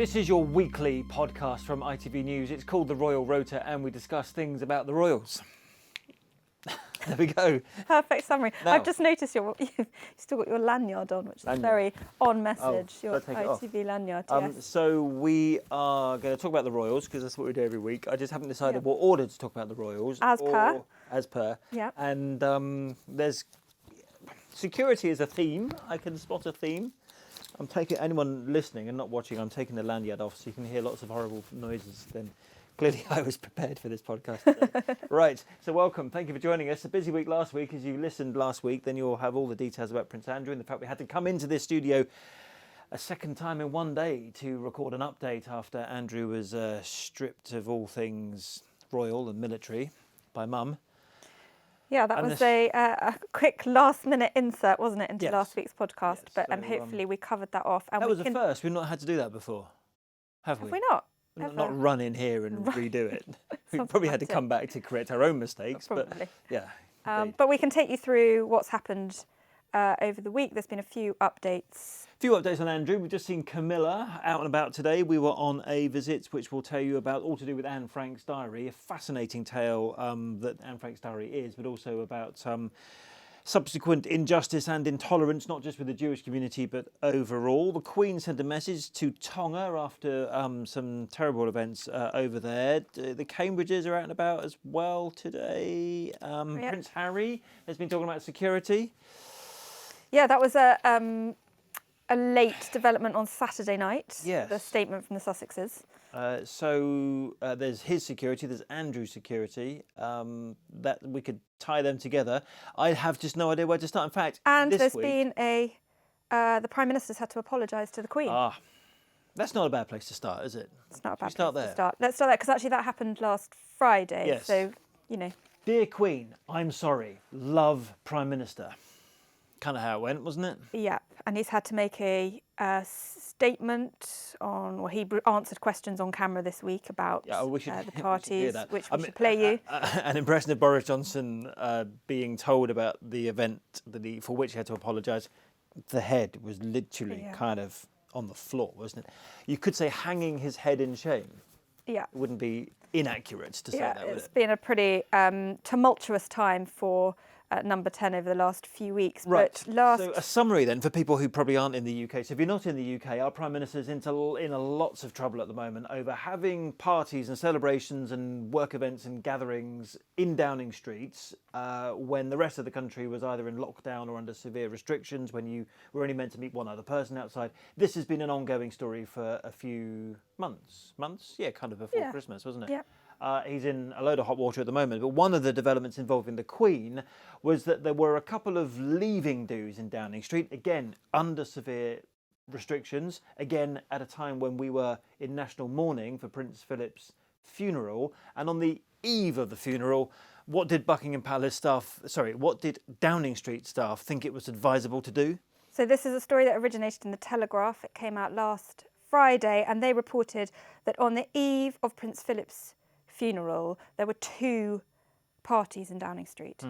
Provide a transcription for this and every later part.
This is your weekly podcast from ITV News. It's called the Royal Rota and we discuss things about the royals. There we go. Perfect summary. Now, I've just noticed you've still got your lanyard on, which is very on message. Your ITV lanyard, yes. So we are going to talk about the royals because that's what we do every week. I just haven't decided what order to talk about the royals. As per. Yeah. And there's security is a theme. I can spot a theme. I'm taking anyone listening and not watching. I'm taking the lanyard off so you can hear lots of horrible noises. Then clearly I was prepared for this podcast today. Right. So welcome. Thank you for joining us. A busy week last week. As you listened last week, then you'll have all the details about Prince Andrew and the fact we had to come into this studio a second time in one day to record an update after Andrew was stripped of all things royal and military by Mum. Yeah, that was a quick last-minute insert, wasn't it, into last week's podcast? Yes, but hopefully we covered that off. And that was a first. We've not had to do that before, have we? Have we not? Not run in here and redo it. We probably had to come back to correct our own mistakes. Probably. But yeah. But we can take you through what's happened over the week. There's been a few updates. A few updates on Andrew. We've just seen Camilla out and about today. We were on a visit, which we'll tell you about, all to do with Anne Frank's diary, a fascinating tale that Anne Frank's diary is, but also about subsequent injustice and intolerance, not just with the Jewish community, but overall. The Queen sent a message to Tonga after some terrible events over there. The Cambridges are out and about as well today. Prince Harry has been talking about security. Yeah, that was a late development on Saturday night. Yes. The statement from the Sussexes. So there's his security, there's Andrew's security, that we could tie them together. I have just no idea where to start. In fact, and there's been the Prime Minister's had to apologise to the Queen. That's not a bad place to start, is it? It's not a bad place to start. Let's start there, because actually that happened last Friday. Yes. So, you know. Dear Queen, I'm sorry. Love, Prime Minister. Kind of how it went, wasn't it? Yeah, and he's had to make a statement on, well, he answered questions on camera this week about the parties, which we should play you. An impression of Boris Johnson being told about the event for which he had to apologise. The head was literally kind of on the floor, wasn't it? You could say hanging his head in shame. Yeah. It wouldn't be inaccurate to say that, would it? It's been a pretty tumultuous time for number 10 over the last few weeks. Right. So a summary then for people who probably aren't in the UK. So if you're not in the UK, our Prime Minister's in lots of trouble at the moment over having parties and celebrations and work events and gatherings in Downing Street when the rest of the country was either in lockdown or under severe restrictions, when you were only meant to meet one other person outside. This has been an ongoing story for a few months? Yeah, kind of before Christmas, wasn't it? Yeah. He's in a load of hot water at the moment, but one of the developments involving the Queen was that there were a couple of leaving do's in Downing Street, again under severe restrictions, again at a time when we were in national mourning for Prince Philip's funeral. And on the eve of the funeral, what did Downing Street staff think it was advisable to do? So this is a story that originated in the Telegraph. It came out last Friday, and they reported that on the eve of Prince Philip's funeral, there were 2 parties in Downing Street.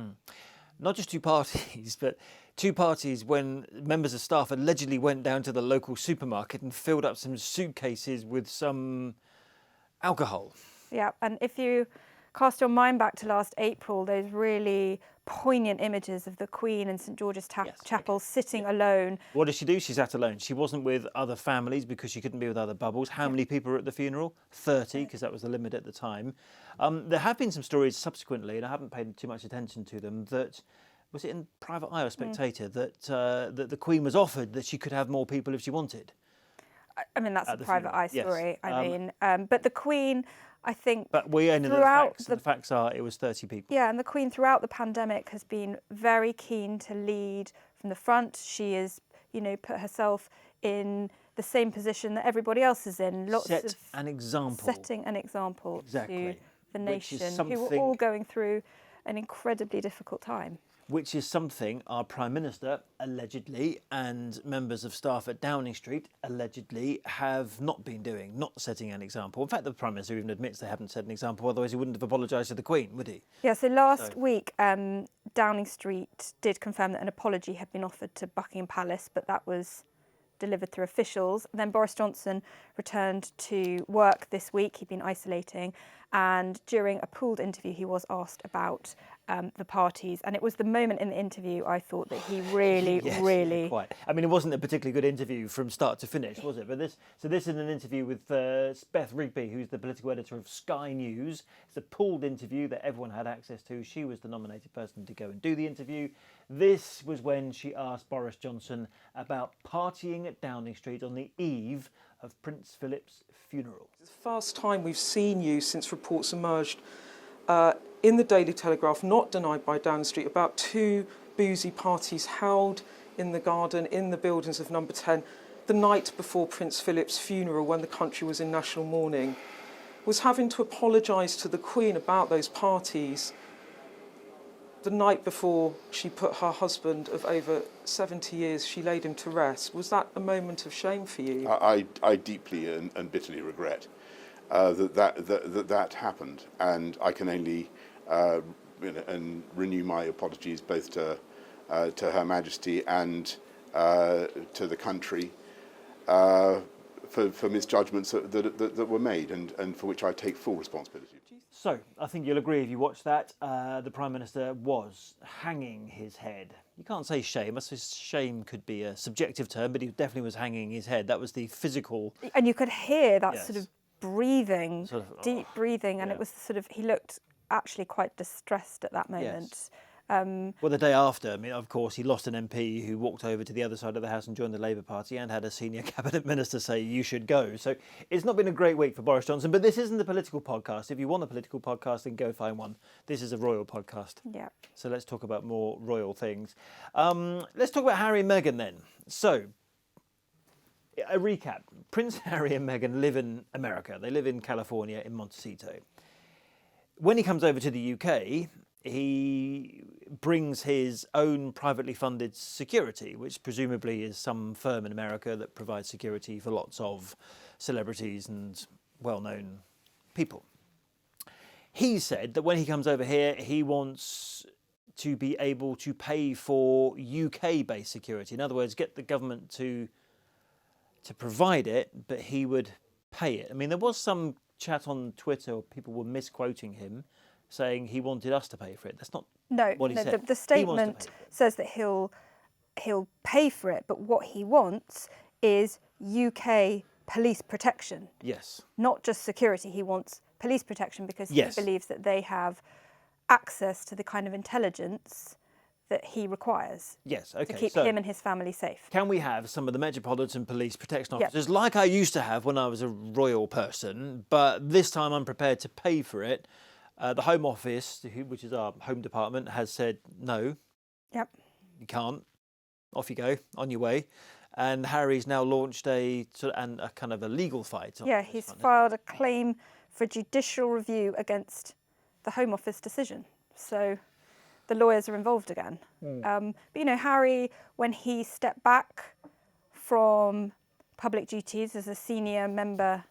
Not just 2 parties, but 2 parties when members of staff allegedly went down to the local supermarket and filled up some suitcases with some alcohol. Yeah, and if you cast your mind back to last April, those really poignant images of the Queen in St George's Chapel sitting alone. What did she do? She sat alone. She wasn't with other families because she couldn't be with other bubbles. How many people were at the funeral? 30, because that was the limit at the time. There have been some stories subsequently, and I haven't paid too much attention to them, that, was it in Private Eye or Spectator, that the Queen was offered that she could have more people if she wanted? I mean, that's a Private Eye story. Yes. But the Queen, I think, but we only know the facts. The facts are it was 30 people. Yeah, and the Queen throughout the pandemic has been very keen to lead from the front. She has, put herself in the same position that everybody else is in. Setting an example to the nation, who were all going through an incredibly difficult time. Which is something our Prime Minister, allegedly, and members of staff at Downing Street, allegedly, have not been doing, not setting an example. In fact, the Prime Minister even admits they haven't set an example, otherwise he wouldn't have apologised to the Queen, would he? Yeah, so last week, Downing Street did confirm that an apology had been offered to Buckingham Palace, but that was delivered through officials. And then Boris Johnson returned to work this week. He'd been isolating. And during a pooled interview, he was asked about the parties. And it was the moment in the interview I thought that he really, Yeah, quite. I mean, it wasn't a particularly good interview from start to finish, was it? But this is an interview with Beth Rigby, who's the political editor of Sky News. It's a pooled interview that everyone had access to. She was the nominated person to go and do the interview. This was when she asked Boris Johnson about partying at Downing Street on the eve of Prince Philip's funeral. It's the first time we've seen you since reports emerged in the Daily Telegraph, not denied by Downing Street, about 2 boozy parties held in the garden, in the buildings of Number 10, the night before Prince Philip's funeral, when the country was in national mourning. Was having to apologise to the Queen about those parties the night before she put her husband of over 70 years, she laid him to rest. Was that a moment of shame for you? I deeply and bitterly regret that happened, and I can only and renew my apologies both to Her Majesty and to the country for misjudgments that were made, and for which I take full responsibility. So, I think you'll agree if you watch that, the Prime Minister was hanging his head. You can't say shame. I suppose shame could be a subjective term, but he definitely was hanging his head. That was the physical... And you could hear that Yes. sort of breathing, Sort of, deep breathing, and yeah. it was sort of, he looked actually quite distressed at that moment. Yes. Well, the day after, I mean, of course, he lost an MP who walked over to the other side of the House and joined the Labour Party, and had a senior cabinet minister say, you should go. So it's not been a great week for Boris Johnson, but this isn't a political podcast. If you want a political podcast, then go find one. This is a royal podcast. Yeah. So let's talk about more royal things. Let's talk about Harry and Meghan then. So, a recap. Prince Harry and Meghan live in America. They live in California, in Montecito. When he comes over to the UK, he brings his own privately funded security, which presumably is some firm in America that provides security for lots of celebrities and well-known people. He said that when he comes over here, he wants to be able to pay for UK-based security. In other words, get the government to provide it, but he would pay it. I mean, there was some chat on Twitter, people were misquoting him, saying he wanted us to pay for it. That's not what he said. The statement says that he'll pay for it, but what he wants is UK police protection. Yes. Not just security. He wants police protection because Yes. he believes that they have access to the kind of intelligence that he requires Yes, okay. to keep so him and his family safe. can we have some of the Metropolitan Police protection Yep. officers like I used to have when I was a royal person, but this time I'm prepared to pay for it. The Home Office, which is our home department, has said, no, Yep. you can't. Off you go, on your way. And Harry's now launched a kind of a legal fight. on Yeah, this he's one, filed a claim for judicial review against the Home Office decision. So the lawyers are involved again. But, you know, Harry, when he stepped back from public duties as a senior member,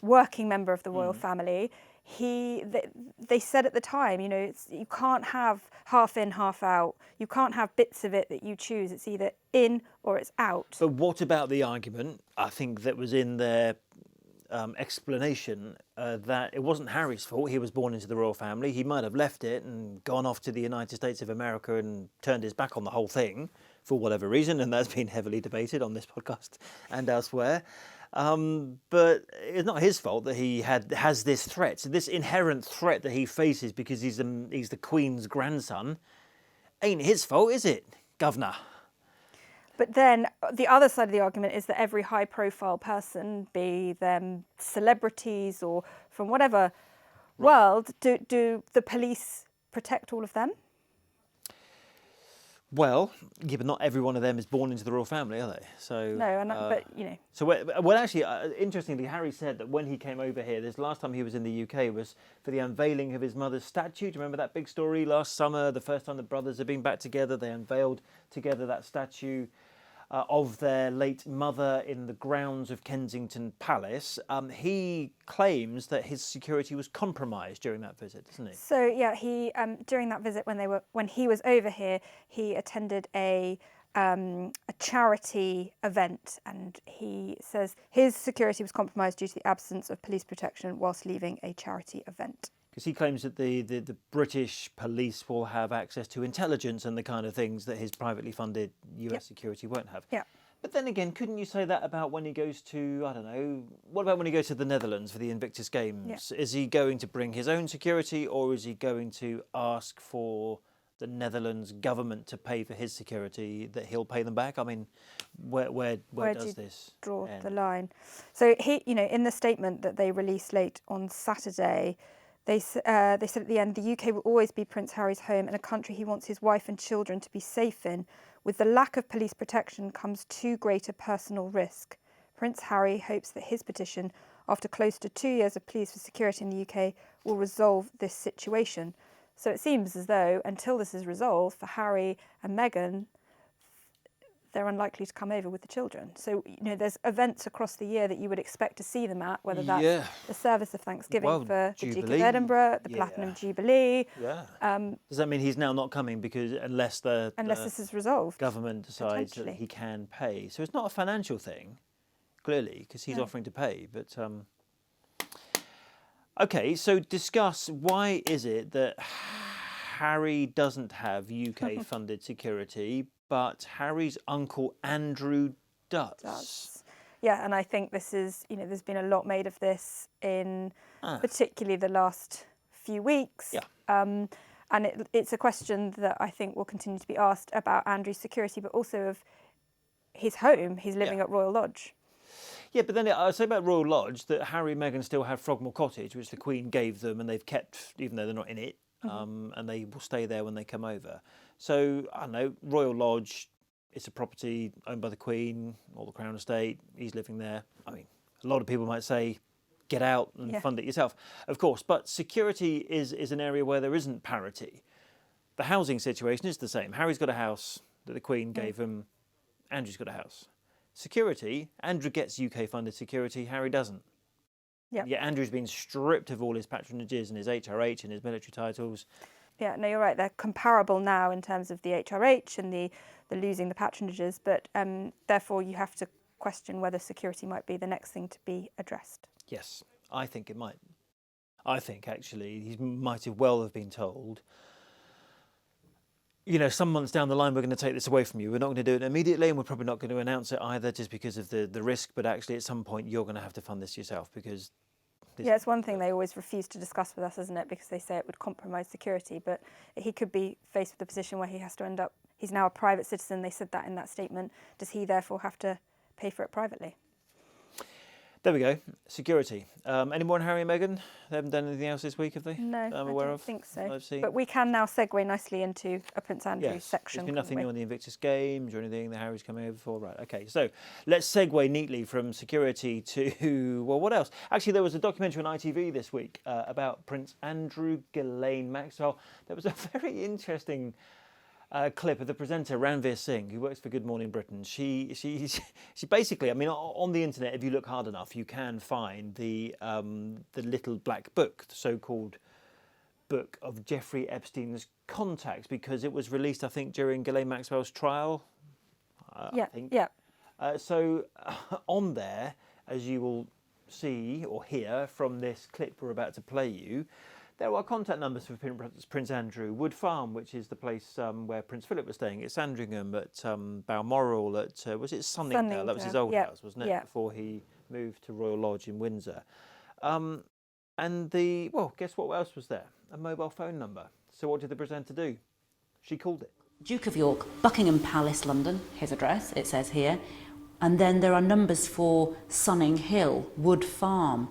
working member of the royal family, they said at the time, you know, you can't have half in, half out. You can't have bits of it that you choose. It's either in or it's out. But what about the argument, I think, that was in their explanation that it wasn't Harry's fault. He was born into the royal family. He might have left it and gone off to the United States of America and turned his back on the whole thing for whatever reason, and that's been heavily debated on this podcast and elsewhere. But it's not his fault that he has this threat. So this inherent threat that he faces because he's the Queen's grandson ain't his fault, is it, Governor? But then the other side of the argument is that every high-profile person, be them celebrities or from whatever world, do the police protect all of them? Well, yeah, but not every one of them is born into the royal family, are they? So No, but you know. So, well, actually, interestingly, Harry said that when he came over here, this last time he was in the UK was for the unveiling of his mother's statue. Do you remember that big story last summer? The first time the brothers had been back together, they unveiled together that statue of their late mother in the grounds of Kensington Palace. He claims that his security was compromised during that visit, doesn't he? So yeah, he during that visit when he was over here, he attended a a charity event, and he says his security was compromised due to the absence of police protection whilst leaving a charity event. Because he claims that the British police will have access to intelligence and the kind of things that his privately funded US security won't have. Yeah. But then again, couldn't you say that about when he goes to, I don't know, what about when he goes to the Netherlands for the Invictus Games? Yeah. Is he going to bring his own security, or is he going to ask for the Netherlands government to pay for his security, that he'll pay them back? I mean, where does this draw end? the line? So he, in the statement that they released late on Saturday, they said at the end, the UK will always be Prince Harry's home and a country he wants his wife and children to be safe in. With the lack of police protection comes too great a personal risk. Prince Harry hopes that his petition, after close to 2 years of pleas for security in the UK, will resolve this situation. So it seems as though, until this is resolved, for Harry and Meghan, they're unlikely to come over with the children. So, there's events across the year that you would expect to see them at, whether that's the service of Thanksgiving for the Duke of Edinburgh, the Platinum Jubilee. Yeah. Does that mean he's now not coming because unless this is resolved, government decides that he can pay? So it's not a financial thing, clearly, because he's offering to pay. But okay, so discuss, why is it that Harry doesn't have UK-funded security, but Harry's uncle Andrew does? Yeah, and I think this is, there's been a lot made of this in particularly the last few weeks. Yeah. And it's a question that I think will continue to be asked about Andrew's security, but also of his home. He's living at Royal Lodge. Yeah, but then I say about Royal Lodge that Harry and Meghan still have Frogmore Cottage, which the Queen gave them, and they've kept, even though they're not in it, and they will stay there when they come over. So, I don't know, Royal Lodge, it's a property owned by the Queen or the Crown Estate. He's living there. I mean, a lot of people might say, get out and fund it yourself. Of course, but security is an area where there isn't parity. The housing situation is the same. Harry's got a house that the Queen gave him. Andrew's got a house. Security, Andrew gets UK-funded security, Harry doesn't. Yeah. Yet Andrew's been stripped of all his patronages and his HRH and his military titles. Yeah, no, you're right. They're comparable now in terms of the HRH and the losing the patronages, but therefore you have to question whether security might be the next thing to be addressed. Yes, I think it might. I think, actually, he might well have been told, some months down the line, we're going to take this away from you. We're not going to do it immediately, and we're probably not going to announce it either just because of the risk, but actually at some point you're going to have to fund this yourself because... it's one thing they always refuse to discuss with us, isn't it? Because they say it would compromise security, but he could be faced with a position where he has to end up... He's now a private citizen, they said that in that statement. Does he therefore have to pay for it privately? There we go. Security. Any more on Harry and Meghan? They haven't done anything else this week, have they? No, I'm I aware don't of. think so. I've seen. But we can now segue nicely into a Prince Andrew section. There's been nothing new on the Invictus Games or anything that Harry's coming over for. Right, okay. So let's segue neatly from security to, well, what else? Actually, there was a documentary on ITV this week about Prince Andrew, Ghislaine Maxwell. There was a very interesting... clip of the presenter Ranveer Singh, who works for Good Morning Britain. She basically, I mean, on the internet, if you look hard enough, you can find the little black book, the so-called book of Jeffrey Epstein's contacts, because it was released, I think, during Ghislaine Maxwell's trial. I think. So on there, as you will see or hear from this clip we're about to play you, there are contact numbers for Prince Andrew. Wood Farm, which is the place where Prince Philip was staying, at Sandringham, at Balmoral, at, was it Sunningdale? That was his old house, wasn't it? Before he moved to Royal Lodge in Windsor. And guess what else was there? A mobile phone number. So what did the presenter do? She called it. Duke of York, Buckingham Palace, London, his address, it says here. And then there are numbers for Sunning Hill, Wood Farm,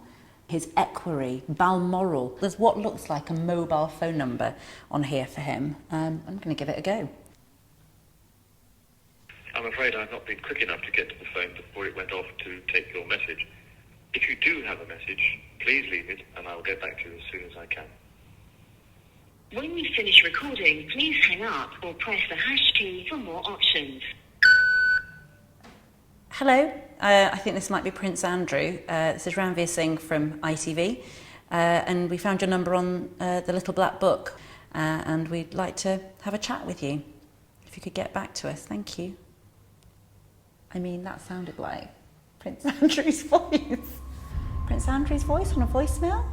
his equerry, Balmoral. There's what looks like a mobile phone number on here for him. I'm going to give it a go. I'm afraid I've not been quick enough to get to the phone before it went off to take your message. If you do have a message, please leave it and I'll get back to you as soon as I can. When you finish recording, please hang up or press the hash key for more options. Hello, I think this might be Prince Andrew. This is Ranveer Singh from ITV, and we found your number on the little black book, and we'd like to have a chat with you. If you could get back to us, thank you. I mean, that sounded like Prince Andrew's voice. Prince Andrew's voice on a voicemail?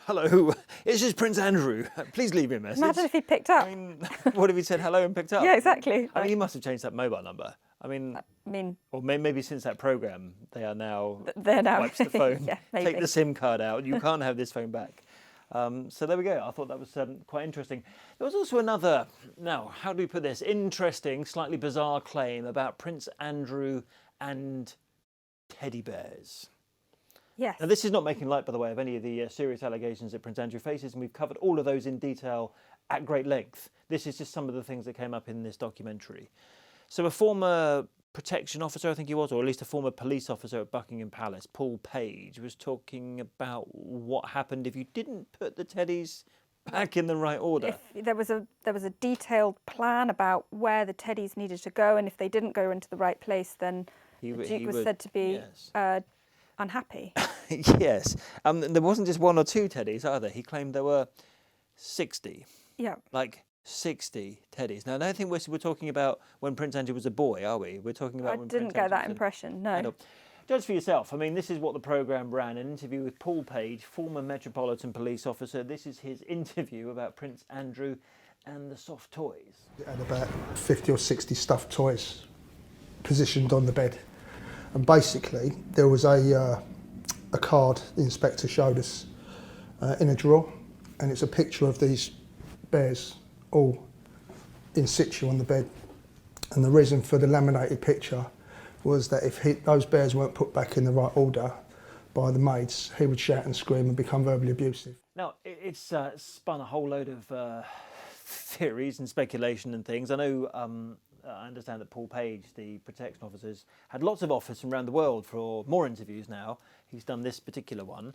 Hello, it's just Prince Andrew. Please leave me a message. Imagine if he picked up. I mean, what if he said hello and picked up? Yeah, exactly. I mean, he must have changed that mobile number. I mean, or maybe since that programme, they are now. They're now wipes the phone. Yeah, maybe. Take the SIM card out. You can't have this phone back. So there we go. I thought that was quite interesting. There was also another. Now, how do we put this? Interesting, slightly bizarre claim about Prince Andrew and teddy bears. Yes. Now, this is not making light, by the way, of any of the serious allegations that Prince Andrew faces, and we've covered all of those in detail at great length. This is just some of the things that came up in this documentary. So a former protection officer, I think he was, or at least a former police officer at Buckingham Palace, Paul Page, was talking about what happened if you didn't put the teddies back in the right order. If there was a detailed plan about where the teddies needed to go, and if they didn't go into the right place, then the Duke was said to be unhappy. Yes. There wasn't just one or two teddies either. He claimed there were 60. Yeah. Like 60 teddies. Now, I don't think we're talking about when Prince Andrew was a boy, are we? We're talking about I when didn't Prince get Andrew that was impression, no. adult. Judge for yourself. I mean, this is what the programme ran, an interview with Paul Page, former Metropolitan Police Officer. This is his interview about Prince Andrew and the soft toys. It had about 50 or 60 stuffed toys positioned on the bed. And basically, there was a card the inspector showed us in a drawer, and it's a picture of these bears all in situ on the bed. And the reason for the laminated picture was that if those bears weren't put back in the right order by the maids, he would shout and scream and become verbally abusive. Now, it's spun a whole load of theories and speculation and things. I know, I understand that Paul Page, the protection officers, had lots of offers from around the world for more interviews now. He's done this particular one.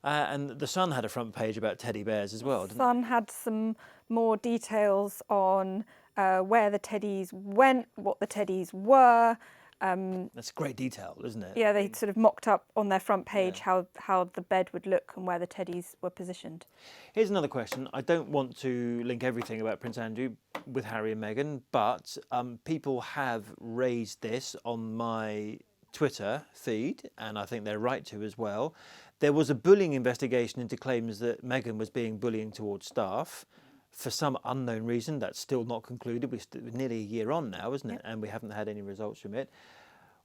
And The Sun had a front page about teddy bears as well, didn't it? The Sun had some more details on where the teddies went, what the teddies were. That's great detail, isn't it? Yeah, they sort of mocked up on their front page how the bed would look and where the teddies were positioned. Here's another question. I don't want to link everything about Prince Andrew with Harry and Meghan, but people have raised this on my Twitter feed, and I think they're right to as well. There was a bullying investigation into claims that Meghan was being bullying towards staff. For some unknown reason, that's still not concluded. We're nearly a year on now, isn't it? And we haven't had any results from it.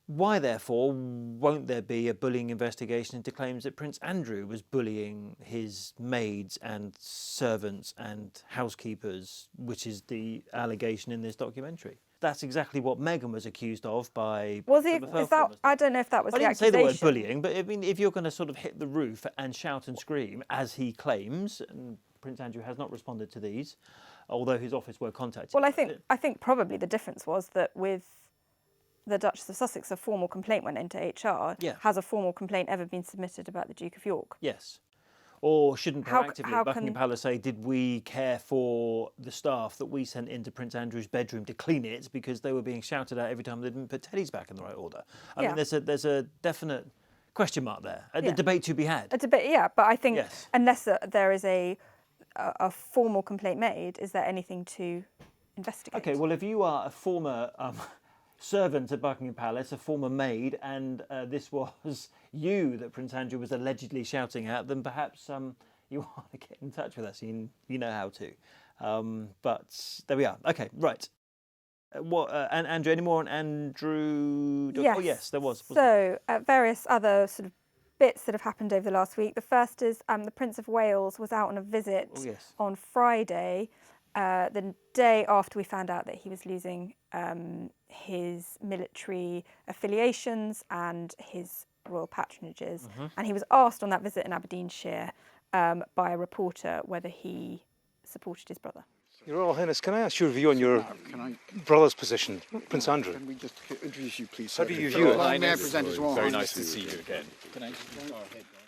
Why, therefore, won't there be a bullying investigation into claims that Prince Andrew was bullying his maids and servants and housekeepers, which is the allegation in this documentary? That's exactly what Meghan was accused of by... Was he? Is that? I don't know if that was the accusation. I didn't say the word bullying, but I mean, if you're going to sort of hit the roof and shout and scream, as he claims, and Prince Andrew has not responded to these, although his office were contacted. Well, I think probably the difference was that with the Duchess of Sussex, a formal complaint went into HR. Yeah. Has a formal complaint ever been submitted about the Duke of York? Yes. Or shouldn't proactively how Buckingham Palace say, did we care for the staff that we sent into Prince Andrew's bedroom to clean it because they were being shouted at every time they didn't put teddies back in the right order? I mean, there's a definite question mark there. A debate to be had. A debate, yeah. But I think unless there is a formal complaint made, is there anything to investigate? Okay, well, if you are a former servant at Buckingham Palace, a former maid, and this was you that Prince Andrew was allegedly shouting at, then perhaps you want to get in touch with us. You know how to. But there we are. Okay, right. And Andrew, any more on Andrew? Yes. Oh, yes, there was. So, various other sort of bits that have happened over the last week. The first is the Prince of Wales was out on a visit on Friday, the day after we found out that he was losing his military affiliations and his royal patronages. And he was asked on that visit in Aberdeenshire by a reporter whether he supported his brother. Your Royal Highness, can I ask your view on your brother's position, Prince Andrew? Can we just introduce you, please? How do you view it? May I present his Royal Very Highness? nice to see you again.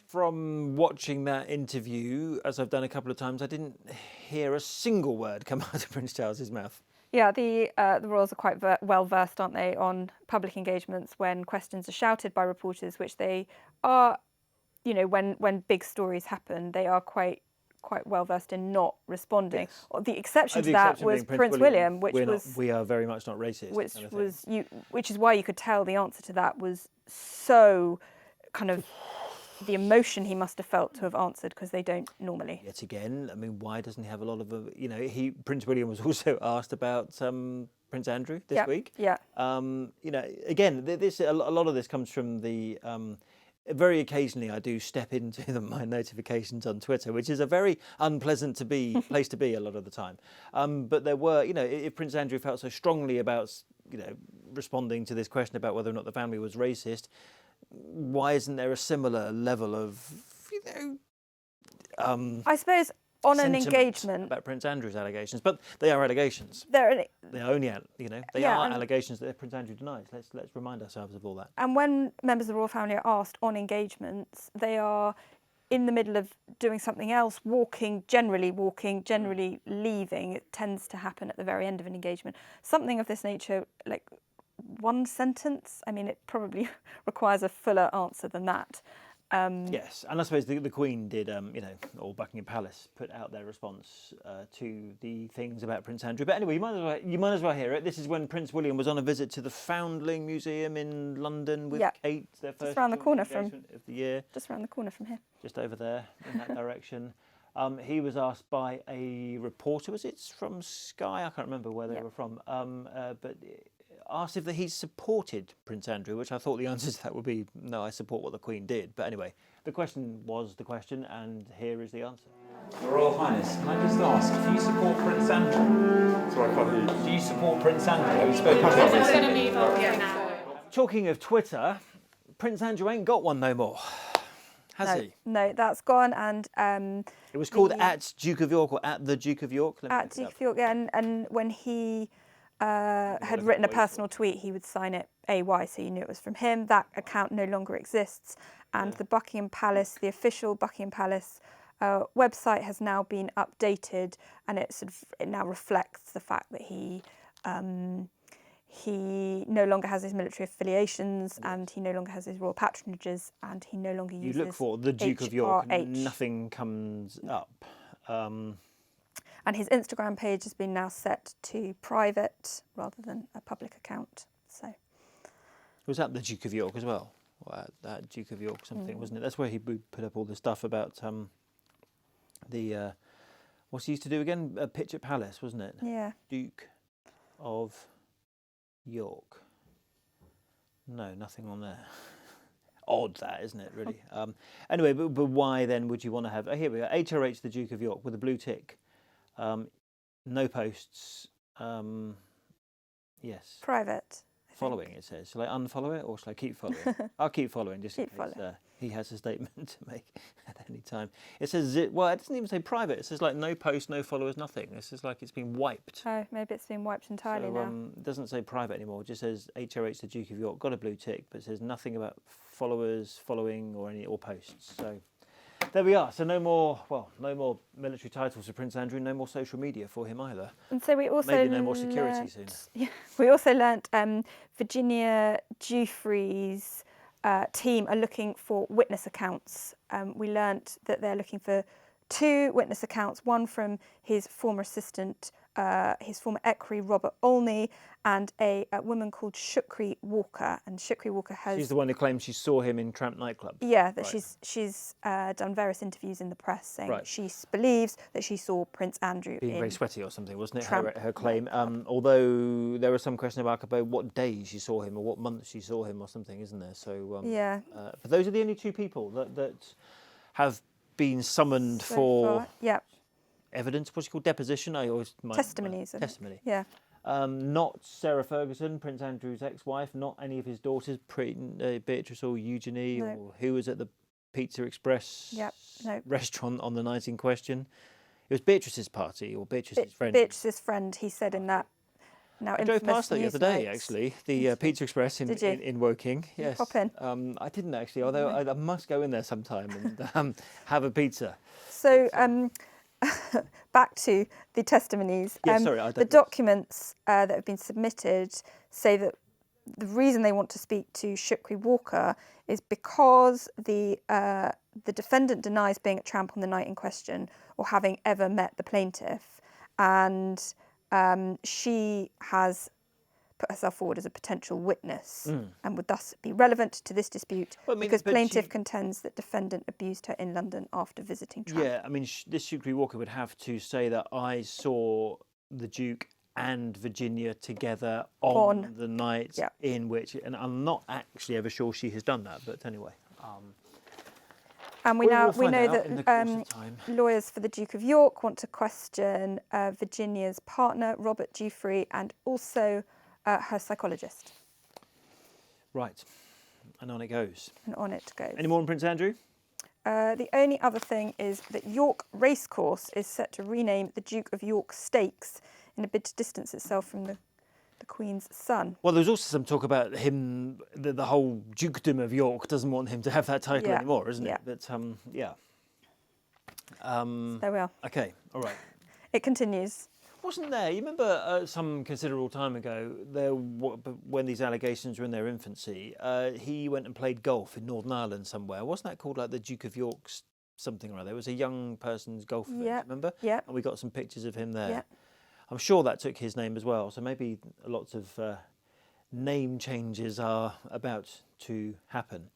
From watching that interview, as I've done a couple of times, I didn't hear a single word come out of Prince Charles's mouth. Yeah, the royals are quite well versed, aren't they, on public engagements when questions are shouted by reporters, which they are, when big stories happen, they are quite quite well versed in not responding. Yes. The exception to The that exception was being Prince William, which we are very much not racist. which kind of thing. which is why you could tell the answer to that was so kind of the emotion he must have felt to have answered, because they don't normally. Yet again, I mean, why doesn't he have a lot of, Prince William was also asked about Prince Andrew this week. Yeah. Again, a lot of this comes from the. Very occasionally, I do step into my notifications on Twitter, which is a very unpleasant place to be a lot of the time. But there were, if Prince Andrew felt so strongly about, responding to this question about whether or not the family was racist, why isn't there a similar level of, I suppose on an sentiment engagement about Prince Andrew's allegations? But they are allegations. They're only, they are allegations that Prince Andrew denies. Let's remind ourselves of all that. And when members of the royal family are asked on engagements, they are in the middle of doing something else, generally leaving. It tends to happen at the very end of an engagement. Something of this nature, like one sentence, I mean, it probably requires a fuller answer than that. Yes, and I suppose the Queen did, or Buckingham Palace put out their response to the things about Prince Andrew. But anyway, you might as well hear it. This is when Prince William was on a visit to the Foundling Museum in London with Kate, their first around the corner of the year. Just around the corner from here. Just over there, in that direction. He was asked by a reporter, was it from Sky? I can't remember where they were from, but asked if he supported Prince Andrew, which I thought the answer to that would be, no, I support what the Queen did. But anyway, the question was the question, and here is the answer. Your Royal Highness, can I just ask, do you support Prince Andrew? Sorry, I can't hear you. Do you support Prince Andrew? Have you spoken about this? We're going to move on now. Talking of Twitter, Prince Andrew ain't got one no more, has he? No, that's gone, and it was called at Duke of York, or at the Duke of York. At Duke of York, and when he had written a personal tweet, he would sign it AY, so you knew it was from him. That account no longer exists, and the Buckingham Palace, the official Buckingham Palace website, has now been updated, and it now reflects the fact that he no longer has his military affiliations, and he no longer has his royal patronages, and he no longer uses. You look for the Duke of York, nothing comes up. And his Instagram page has been now set to private rather than a public account. So, was that the Duke of York as well? Or that Duke of York something, wasn't it? That's where he put up all the stuff about the what's he used to do again? Pitch at Palace, wasn't it? Yeah. Duke of York. No, nothing on there. Odd that, isn't it? Really. Anyway, but why then would you want to have? Oh, here we go. HRH the Duke of York with a blue tick. No posts. Yes. Private. Following, it says. Shall I unfollow it or shall I keep following? I'll keep following just in case he has a statement to make at any time. It says, it doesn't even say private. It says like no posts, no followers, nothing. It says like it's been wiped. Oh, maybe it's been wiped entirely now. It doesn't say private anymore. It just says HRH the Duke of York. Got a blue tick, but it says nothing about followers, following, or posts. So there we are. So no more military titles for Prince Andrew. No more social media for him either. And so we also maybe no more security soon. Yeah, we also learnt Virginia Giuffre's team are looking for witness accounts. We learnt that they're looking for 2 witness accounts, one from his former assistant, his former equerry Robert Olney, and a woman called Shukri Walker. And Shukri Walker has... She's the one who claims she saw him in Tramp nightclub. Yeah, that she's done various interviews in the press saying she believes that she saw Prince Andrew being very sweaty or something, wasn't it? Her claim. Nightclub. Although there was some question about what day she saw him or what month she saw him or something, isn't there? So but those are the only 2 people that have been summoned for evidence. What's it called? Deposition. I always testimonies. Testimony. Yeah. Not Sarah Ferguson, Prince Andrew's ex-wife. Not any of his daughters, Beatrice or Eugenie, or who was at the Pizza Express restaurant on the night in question. It was Beatrice's party or Beatrice's friend. Beatrice's friend. He said in that. Now, I drove past that the other day, actually, the Pizza Express in Woking. Yes. Pop in? I didn't actually, although I must go in there sometime and have a pizza. So, back to the testimonies. Yeah, sorry, I the documents that have been submitted say that the reason they want to speak to Shukri Walker is because the defendant denies being at Tramp on the night in question or having ever met the plaintiff, and she has put herself forward as a potential witness and would thus be relevant to this dispute because plaintiff contends that defendant abused her in London after visiting Tramp. Yeah, I mean, this Shukri Walker would have to say that I saw the Duke and Virginia together on the night in which, and I'm not actually ever sure she has done that, but anyway. And we know that lawyers for the Duke of York want to question Virginia's partner, Robert Jeffrey, and also her psychologist. Right, and on it goes. And on it goes. Any more on Prince Andrew? The only other thing is that York Racecourse is set to rename the Duke of York Stakes in a bid to distance itself from the Queen's son. Well, there's also some talk about him, the whole Dukedom of York doesn't want him to have that title anymore, isn't it? But, yeah. There we are. Okay, all right. It continues. Wasn't there, you remember some considerable time ago, when these allegations were in their infancy, he went and played golf in Northern Ireland somewhere. Wasn't that called like the Duke of York's something or other? It was a young person's golf event, remember? Yeah. And we got some pictures of him there. Yeah. I'm sure that took his name as well, so maybe lots of name changes are about to happen.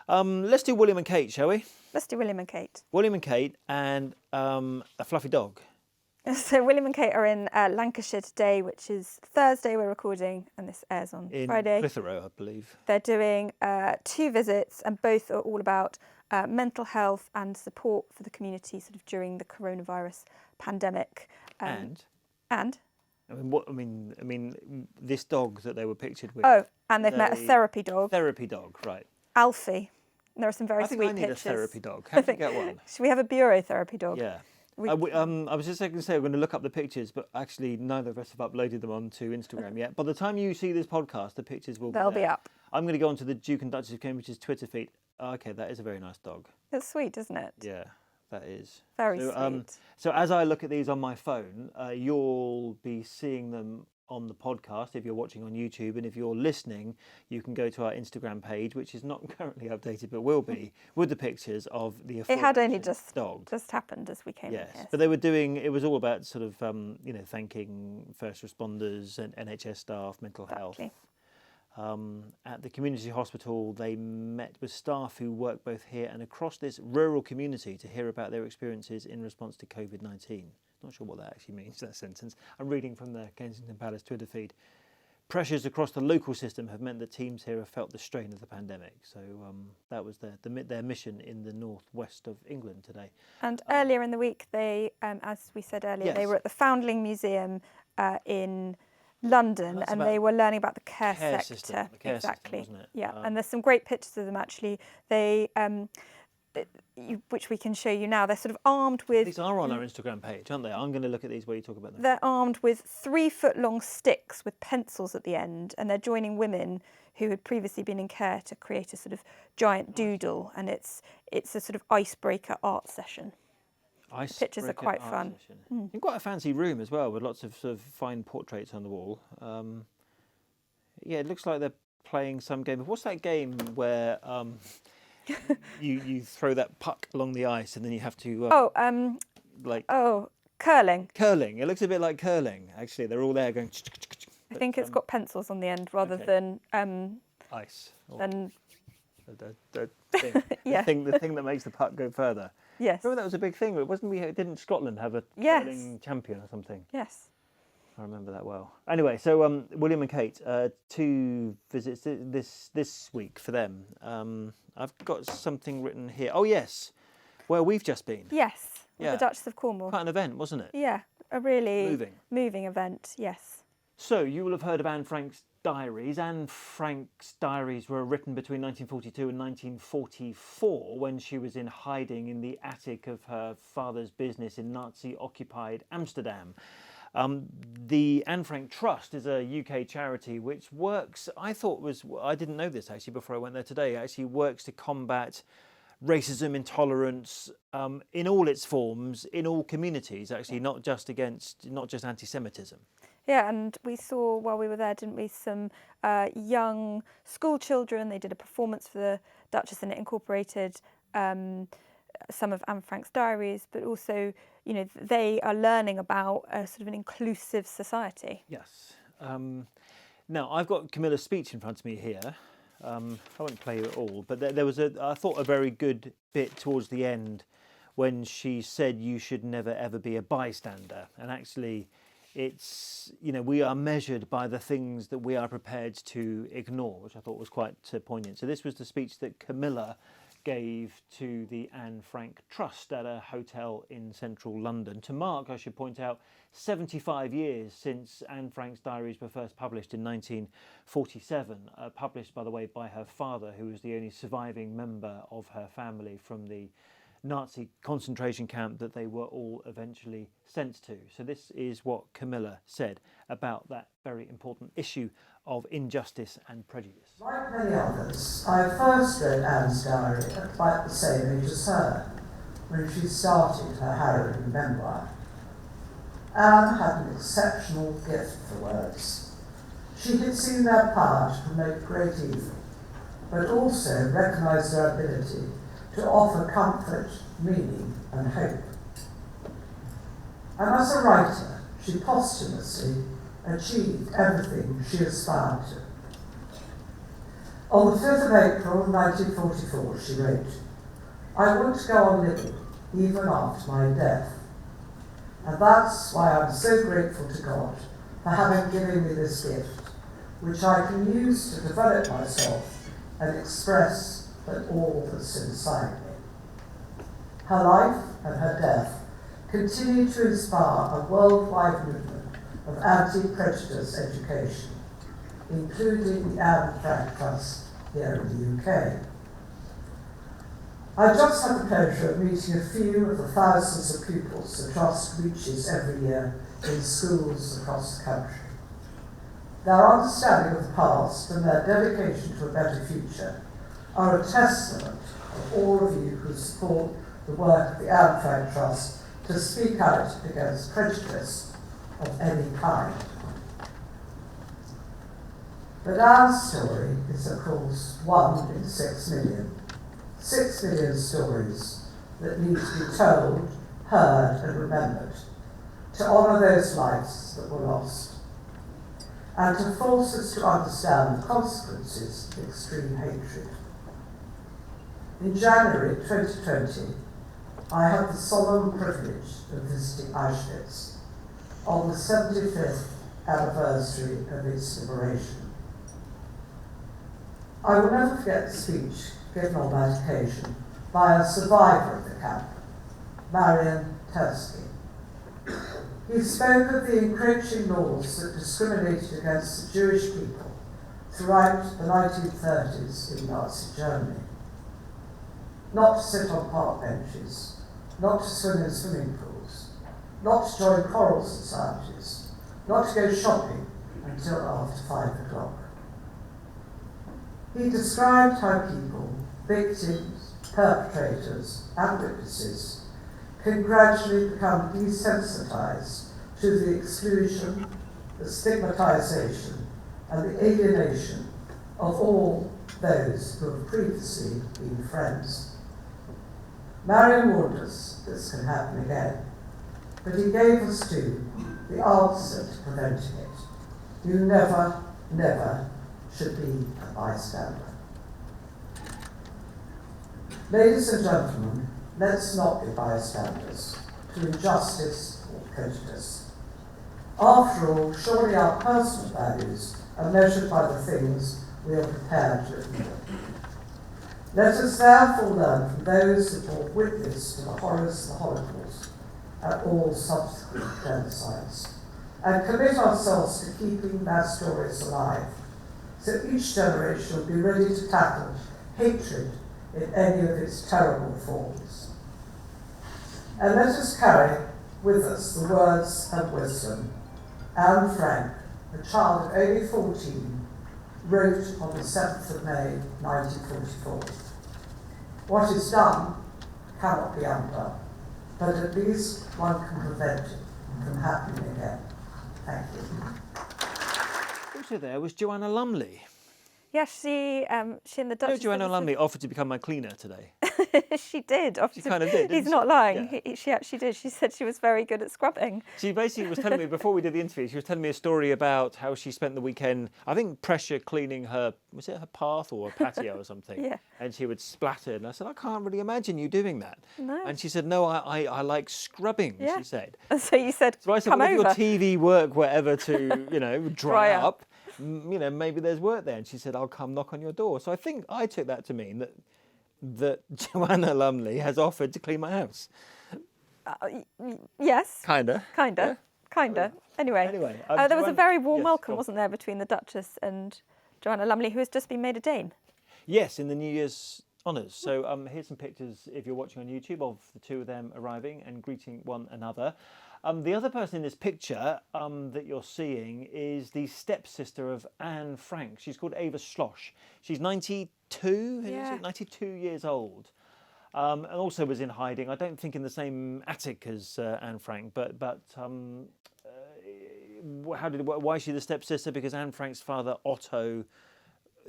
Let's do William and Kate, shall we? Let's do William and Kate. William and Kate and a fluffy dog. So William and Kate are in Lancashire today, which is Thursday we're recording, and this airs on Friday. In Clitheroe, I believe. They're doing 2 visits, and both are all about mental health and support for the community sort of during the coronavirus pandemic. And? I mean, this dog that they were pictured with. Oh, and they've met a therapy dog. Therapy dog, right. Alfie. There are some very sweet pictures. I think I need a therapy dog. How do you get one? Should we have a bureau therapy dog? Yeah. I was just going to say, I'm going to look up the pictures, but actually neither of us have uploaded them onto Instagram yet. By the time you see this podcast, the pictures will They'll be up. I'm going to go onto the Duke and Duchess of Cambridge's Twitter feed. Oh, okay, that is a very nice dog. It's sweet, isn't it? Yeah, that is. Very sweet. So as I look at these on my phone, you'll be seeing them on the podcast if you're watching on YouTube, and if you're listening, you can go to our Instagram page, which is not currently updated but will be, with the pictures of the It had only just happened as we came in. Yes, but they were doing, it was all about sort of thanking first responders and NHS staff, mental health. At the community hospital, they met with staff who work both here and across this rural community to hear about their experiences in response to COVID-19. Not sure what that actually means, that sentence. I'm reading from the Kensington Palace Twitter feed. Pressures across the local system have meant that teams here have felt the strain of the pandemic. So that was their mission in the northwest of England today. And earlier in the week, they, as we said earlier, they were at the Foundling Museum in London, and they were learning about the care sector. System, the care exactly. System, wasn't it? Yeah, and there's some great pictures of them actually. They, which we can show you now. They're sort of armed with. These are on our Instagram page, aren't they? I'm going to look at these while you talk about them. They're armed with 3-foot-long sticks with pencils at the end, and they're joining women who had previously been in care to create a sort of giant doodle, and it's a sort of icebreaker art session. Pictures are quite fun. You've got a fancy room as well with lots of sort of fine portraits on the wall. Yeah, it looks like they're playing some game. What's that game where you throw that puck along the ice and then you have to curling. Curling. It looks a bit like curling. Actually, they're all there going. I think it's got pencils on the end rather than ice. Than the thing that makes the puck go further. Yes. Remember that was a big thing. Didn't Scotland have a curling champion or something? Yes. I remember that well. Anyway, so William and Kate, 2 visits this week for them. I've got something written here. Oh yes, where we've just been. Yes. The Duchess of Cornwall. Quite an event, wasn't it? Yeah, a really moving event. Yes. So you will have heard of Anne Frank's Diaries. Anne Frank's Diaries were written between 1942 and 1944 when she was in hiding in the attic of her father's business in Nazi-occupied Amsterdam. The Anne Frank Trust is a UK charity which works, I didn't know this actually before I went there today, actually works to combat racism, intolerance in all its forms, in all communities, actually, not just anti-Semitism. Yeah, and we saw while we were there, didn't we, some young school children. They did a performance for the Duchess, and it incorporated some of Anne Frank's diaries, but also, you know, they are learning about a sort of an inclusive society. Yes. Now, I've got Camilla's speech in front of me here. I won't play it all, but there was I thought, a very good bit towards the end when she said you should never ever be a bystander. And actually, it's, you know, we are measured by the things that we are prepared to ignore, which I thought was quite poignant. So this was the speech that Camilla gave to the Anne Frank Trust at a hotel in central London to mark, I should point out, 75 years since Anne Frank's diaries were first published in 1947, published, by the way, by her father, who was the only surviving member of her family from the Nazi concentration camp that they were all eventually sent to. So this is what Camilla said about that very important issue of injustice and prejudice. Like many others, I first read Anne's diary at quite the same age as her, when she started her harrowing memoir. Anne had an exceptional gift for words. She had seen their power to promote great evil, but also recognised their ability to offer comfort, meaning and hope. And as a writer, she posthumously achieved everything she aspired to. On the 5th of April 1944, she wrote, "I want to go on living, even after my death. And that's why I'm so grateful to God for having given me this gift, which I can use to develop myself and express all that's inside me." Her life and her death continue to inspire a worldwide movement of anti-prejudice education, including the Anne Frank Trust here in the UK. I just had the pleasure of meeting a few of the thousands of pupils the Trust reaches every year in schools across the country. Their understanding of the past and their dedication to a better future are a testament of all of you who support the work of the Anne Frank Trust to speak out against prejudice of any kind. But Anne's story is, of course, 1 in 6 million. 6 million stories that need to be told, heard and remembered to honour those lives that were lost and to force us to understand the consequences of extreme hatred. In January 2020, I had the solemn privilege of visiting Auschwitz on the 75th anniversary of its liberation. I will never forget the speech given on that occasion by a survivor of the camp, Marian Tersky. He spoke of the encroaching laws that discriminated against the Jewish people throughout the 1930s in Nazi Germany. Not to sit on park benches, not to swim in swimming pools, not to join choral societies, not to go shopping until after 5 o'clock. He described how people, victims, perpetrators, and witnesses can gradually become desensitised to the exclusion, the stigmatisation, and the alienation of all those who have previously been friends. Marian warned us this can happen again, but he gave us too the answer to preventing it. You never, never should be a bystander. Ladies and gentlemen, let's not be bystanders to injustice or prejudice. After all, surely our personal values are measured by the things we are prepared to ignore. Let us therefore learn from those who bore witness to the horrors of the Holocaust and all subsequent genocides, and commit ourselves to keeping their stories alive, so each generation will be ready to tackle hatred in any of its terrible forms. And let us carry with us the words and wisdom Anne Frank, a child of only 14, wrote on the 7th of May 1944. What is done cannot be undone, but at least one can prevent it from happening again. Thank you. Also there was Joanna Lumley. Yeah, she and the Duchess. Joanna Lumley offered to become my cleaner today. She did. She kind of did. He's not lying. She actually did. She said she was very good at scrubbing. She basically was telling me, before we did the interview, she was telling me a story about how she spent the weekend, I think, pressure cleaning her path or a patio or something? Yeah. And she would splatter. And I said, I can't really imagine you doing that. No. And she said, no, I like scrubbing, Yeah. she said. And so you said, So I said, come well, if over. your TV work whatever to, dry Dry up, maybe there's work there. And she said, I'll come knock on your door. So I think I took that to mean that Joanna Lumley has offered to clean my house. Yes. Kinda. Anyway, there was a very warm welcome, wasn't there, between the Duchess and Joanna Lumley, who has just been made a Dane. Yes, in the New Year's honours. So here's some pictures, if you're watching on YouTube, of the two of them arriving and greeting one another. The other person in this picture that you're seeing is the stepsister of Anne Frank. She's called Ava Schloss. She's 92, is it? 92 years old. And also was in hiding, I don't think in the same attic as Anne Frank, but why is she the stepsister? Because Anne Frank's father, Otto,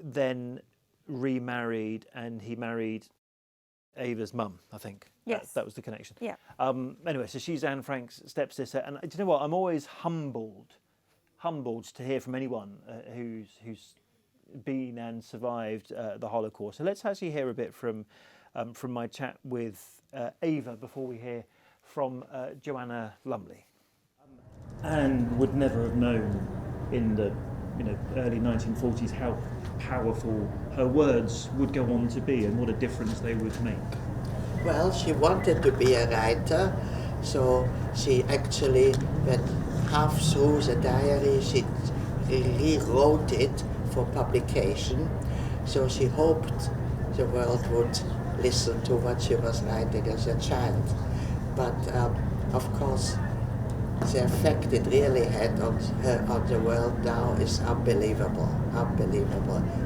then remarried and he married Ava's mum, I think. Yes. That was the connection. Yeah. Anyway, so she's Anne Frank's stepsister. And do you know what? I'm always humbled to hear from anyone who's been and survived the Holocaust. So let's actually hear a bit from my chat with Ava before we hear from Joanna Lumley. Anne would never have known in the early 1940s how powerful her words would go on to be and what a difference they would make. Well, she wanted to be a writer, so she actually went half through the diary. She rewrote it for publication, so she hoped the world would listen to what she was writing as a child. But of course, the effect it really had on her, on the world now, is unbelievable.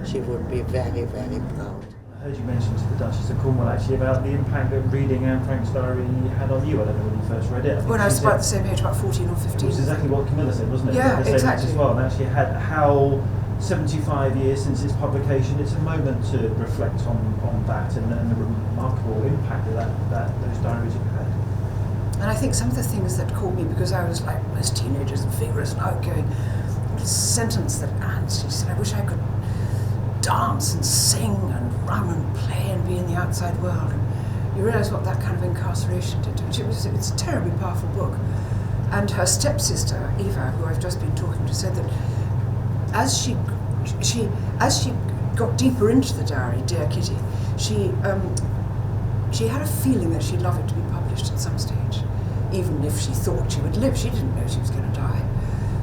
She would be very, very proud. I heard you mention to the Duchess of Cornwall actually about the impact that reading Anne Frank's diary had on you. I don't know when you first read it. When I was about the same age, about 14 or 15. It was exactly what Camilla said, wasn't it? Yeah, exactly. As well. And actually had how 75 years since its publication, it's a moment to reflect on that and the remarkable impact that those diaries have had. And I think some of the things that caught me, because I was like most teenagers and vigorous and outgoing, the sentence that Anne, she said, I wish I could dance and sing and run and play and be in the outside world. And you realise what that kind of incarceration did to me. It's a terribly powerful book. And her stepsister, Eva, who I've just been talking to, said that as she got deeper into the diary, dear Kitty, she had a feeling that she'd love it to be published at some stage, even if she thought she would live. She didn't know she was going to die,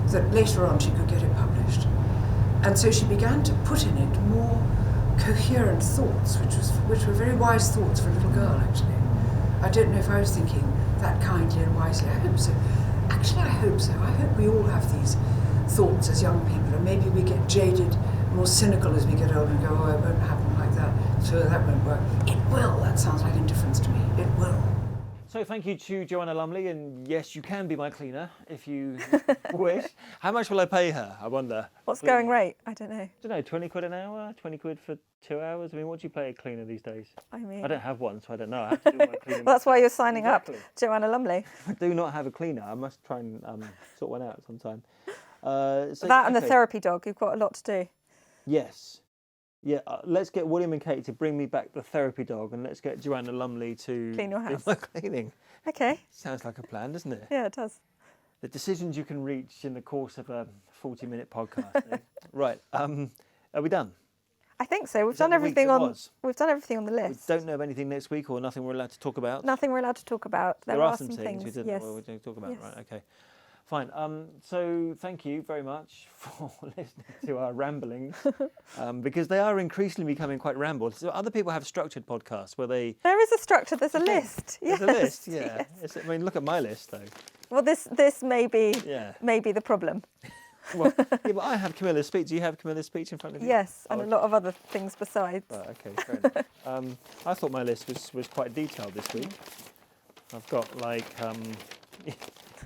that later on she could get it published. And so she began to put in it more coherent thoughts, which were very wise thoughts for a little girl, actually. I don't know if I was thinking that kindly and wisely. I hope so. Actually, I hope so. I hope we all have these thoughts as young people, and maybe we get jaded, more cynical as we get older and go, oh, it won't happen like that, so that won't work. It will. That sounds like indifference to me. It will. So thank you to Joanna Lumley, and yes, you can be my cleaner if you wish. How much will I pay her, I wonder? What's going rate? I don't know. I don't know, 20 quid an hour, 20 quid for 2 hours? I mean, what do you pay a cleaner these days? I mean, I don't have one, so I don't know. I have to do my cleaning. well, that's why you're signing Exactly. up, Joanna Lumley. I do not have a cleaner. I must try and sort one out sometime. And the therapy dog, you've got a lot to do. Yes. Yeah, let's get William and Kate to bring me back the therapy dog, and let's get Joanna Lumley to clean your house. Do my cleaning. Okay. Sounds like a plan, doesn't it? Yeah, it does. The decisions you can reach in the course of a 40-minute podcast. Eh? Right. Are we done? I think so. We've done everything on the list. We don't know of anything next week, or nothing we're allowed to talk about. Nothing we're allowed to talk about. There are some things we didn't yes. well, we didn't talk about. Yes. Right. Okay. Fine. So thank you very much for listening to our ramblings, because they are increasingly becoming quite rambled. So other people have structured podcasts where they... There is a structure. There's a list. There's a list, yeah. Yes. I mean, look at my list, though. Well, this may be the problem. Well, yeah, but I have Camilla's speech. Do you have Camilla's speech in front of you? Yes, and a lot of other things besides. Right, okay, fair enough. I thought my list was quite detailed this week. I've got, like...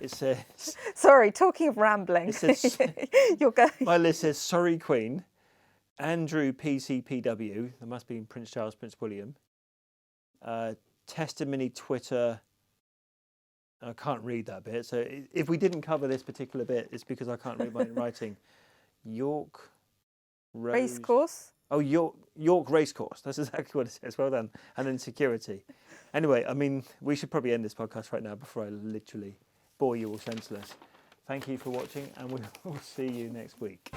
It says... Sorry, talking of rambling. It says, You're going... my list says, sorry, Queen. Andrew PCPW. There must be Prince Charles, Prince William. Testimony, Twitter... I can't read that bit. So if we didn't cover this particular bit, it's because I can't read my own writing. York Racecourse. Oh, York Racecourse. That's exactly what it says. Well done. And then security. Anyway, I mean, we should probably end this podcast right now before I literally bore you all senseless. Thank you for watching, and we will see you next week.